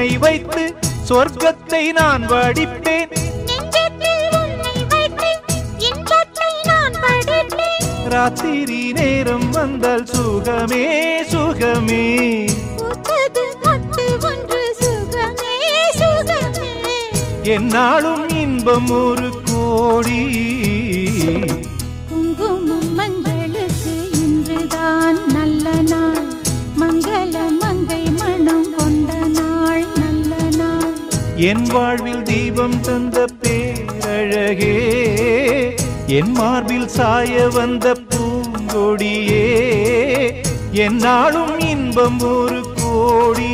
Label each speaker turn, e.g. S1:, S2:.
S1: உன்னை வைத்து சொர்க்கத்தை நான் வடிப்பேன். ராத்திரி நேரம் வந்தால் சுகமே சுகமே. என்னாலும் இன்பம் ஒரு கோடி.
S2: குங்குமம் மங்களுக்கு இன்றுதான் நல்ல நாள். மங்கள மங்கை மனம் கொண்ட நாள் நல்ல நாள்.
S1: என் வாழ்வில் தீபம் தந்த பேரழகே, என் மார்பில் சாய வந்த பூங்கொடியே, என்னாலும் இன்பம் ஒரு கோடி.